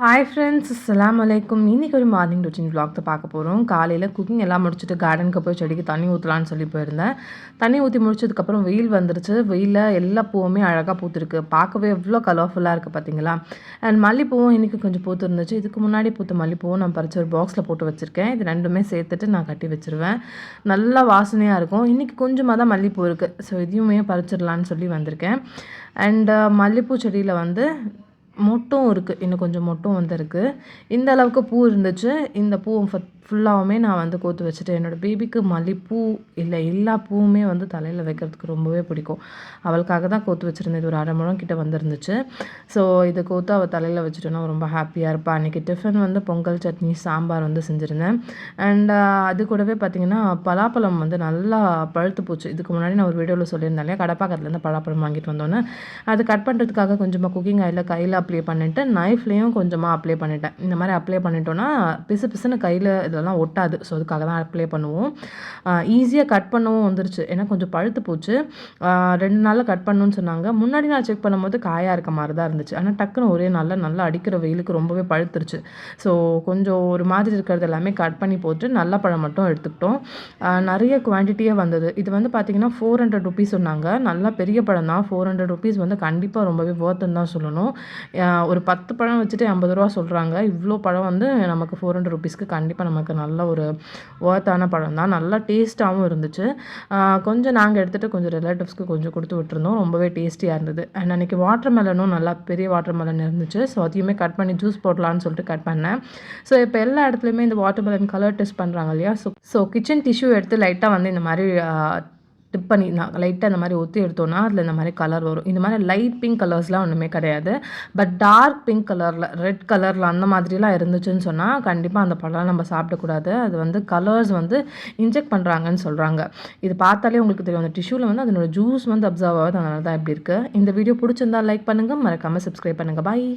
Hi friends, அஸ்ஸலாமு அலைக்கும். இன்றைக்கி ஒரு மார்னிங் ரொட்டீன் vlog தான் பார்க்க போகிறோம். காலையில் குக்கிங் எல்லாம் முடிச்சுட்டு கார்டனுக்கு போய் செடிக்கு தண்ணி ஊற்றலான்னு சொல்லி போயிருந்தேன். தண்ணி ஊற்றி முடிச்சதுக்கப்புறம் வெயில் வந்துருச்சு. வெயிலில் எல்லா பூவுமே அழகாக பூத்துருக்கு. பார்க்கவே எவ்வளோ கலர்ஃபுல்லாக இருக்குது பார்த்தீங்களா. அண்ட் மல்லிப்பூவும் இன்றைக்கி கொஞ்சம் பூத்து இருந்துச்சு. இதுக்கு முன்னாடி பூத்த மல்லிப்பூவும் நான் பறித்து ஒரு பாக்ஸில் போட்டு வச்சுருக்கேன். இது ரெண்டுமே சேர்த்துட்டு நான் கட்டி வச்சுருவேன். நல்லா வாசனையாக இருக்கும். இன்றைக்கி கொஞ்சமாக தான் மல்லிப்பூ இருக்குது. ஸோ இதையுமே பறிச்சிடலான்னு சொல்லி வந்திருக்கேன். அண்ட் மல்லிப்பூ செடியில் வந்து மொட்டும் இருக்குது. இன்னும் கொஞ்சம் மொட்டும் வந்திருக்கு. இந்த அளவுக்கு பூ இருந்துச்சு. இந்த பூ ஃபுல்லாகவுமே நான் வந்து கோத்து வச்சுட்டு என்னோடய பேபிக்கு மல்லிப்பூ இல்லை எல்லா பூவுமே வந்து தலையில் வைக்கிறதுக்கு ரொம்பவே பிடிக்கும். அவளுக்காக தான் கோத்து வச்சுருந்தேன். இது ஒரு அரை முழம் கிட்ட வந்துருந்துச்சு. ஸோ இதை கோத்து அவள் தலையில் வச்சுட்டோன்னா ரொம்ப ஹாப்பியாக இருப்பாள். அன்றைக்கி டிஃபன் வந்து பொங்கல் சட்னி சாம்பார் வந்து செஞ்சுருந்தேன். அண்ட் அது கூடவே பார்த்திங்கன்னா பலாப்பழம் வந்து நல்லா பழுத்து போச்சு. இதுக்கு முன்னாடி நான் ஒரு வீடியோவில் சொல்லியிருந்தேன் இல்லையா, கடப்பாக்கத்துலேருந்து பலாப்பழம் வாங்கிட்டு வந்தோன்னே அது கட் பண்ணுறதுக்காக கொஞ்சமாக குக்கிங் ஆயிலில் கையில் அப்ளை பண்ணிவிட்டு நைஃப்லேயும் கொஞ்சமாக அப்ளை பண்ணிட்டேன். இந்த மாதிரி அப்ளை பண்ணிட்டோன்னா பிசு பிசுன்னு கையில் இதெல்லாம் ஒட்டாது. ஸோ அதுக்காக தான் அப்ளை பண்ணுவோம். ஈஸியாக கட் பண்ணவும் வந்துருச்சு. ஏன்னா கொஞ்சம் பழுத்து போச்சு. 2 நாளில் கட் பண்ணணும்னு சொன்னாங்க. முன்னாடி நான் செக் பண்ணும்போது காயாக இருக்க மாதிரி தான் இருந்துச்சு. ஆனால் டக்குன்னு ஒரே நாளில் நல்லா அடிக்கிற வெயிலுக்கு ரொம்பவே பழுத்துருச்சு. ஸோ கொஞ்சம் ஒரு மாதிரி இருக்கிறது எல்லாமே கட் பண்ணி போட்டு நல்ல பழம் மட்டும் எடுத்துக்கிட்டோம். நிறைய குவான்டிட்டியாக வந்தது. இது வந்து பார்த்திங்கன்னா 400 ருபீஸ் சொன்னாங்க. நல்லா பெரிய பழம் தான். 400 ருபீஸ் வந்து கண்டிப்பாக ரொம்பவே ஒர்த்துன்னு தான் சொல்லணும். ஒரு 10 பழம் வச்சுட்டு 50 ரூபா சொல்கிறாங்க. இவ்வளோ பழம் வந்து நமக்கு 400 ருபீஸ்க்கு கண்டிப்பாக நமக்கு நல்ல ஒரு ஒர்த்தான பழம் தான். நல்லா டேஸ்ட்டாகவும் இருந்துச்சு. கொஞ்சம் நாங்கள் எடுத்துகிட்டு கொஞ்சம் ரிலேட்டிவ்ஸ்க்கு கொஞ்சம் கொடுத்து விட்டுருந்தோம். ரொம்பவே டேஸ்டியாக இருந்தது. அண்ட் அன்றைக்கி வாட்டர் மெலனும் நல்லா பெரிய வாட்டர் மெலன் இருந்துச்சு. ஸோ அதையுமே கட் பண்ணி ஜூஸ் போடலான்னு சொல்லிட்டு கட் பண்ணேன். ஸோ இப்போ எல்லா இடத்துலையுமே இந்த வாட்டர் மெலன் கலர் டெஸ்ட் பண்ணுறாங்க இல்லையா. ஸோ கிச்சன் டிஷ்யூ எடுத்து லைட்டாக வந்து இந்த மாதிரி டிப் பண்ணி லைட்டாக இந்த மாதிரி ஒத்தி எடுத்தோன்னா அதில் இந்த மாதிரி கலர் வரும். இந்த மாதிரி லைட் பிங்க் கலர்ஸ்லாம் ஒன்றுமே கிடையாது. பட் டார்க் பிங்க் கலரில் ரெட் கலரில் அந்த மாதிரிலாம் இருந்துச்சுன்னு சொன்னால் கண்டிப்பாக அந்த பழம் நம்ம சாப்பிடக்கூடாது. அது வந்து கலர்ஸ் வந்து இன்ஜெக்ட் பண்ணுறாங்கன்னு சொல்கிறாங்க. இது பார்த்தாலே உங்களுக்கு தெரியும். அந்த டிஷ்யூவில் வந்து அதனோட ஜூஸ் வந்து அப்சர்வ் ஆகுது. அதனால தான் இப்படி இருக்குது. இந்த வீடியோ பிடிச்சிருந்தா லைக் பண்ணுங்கள், மறக்காமல் சப்ஸ்கிரைப் பண்ணுங்கள். பாய்.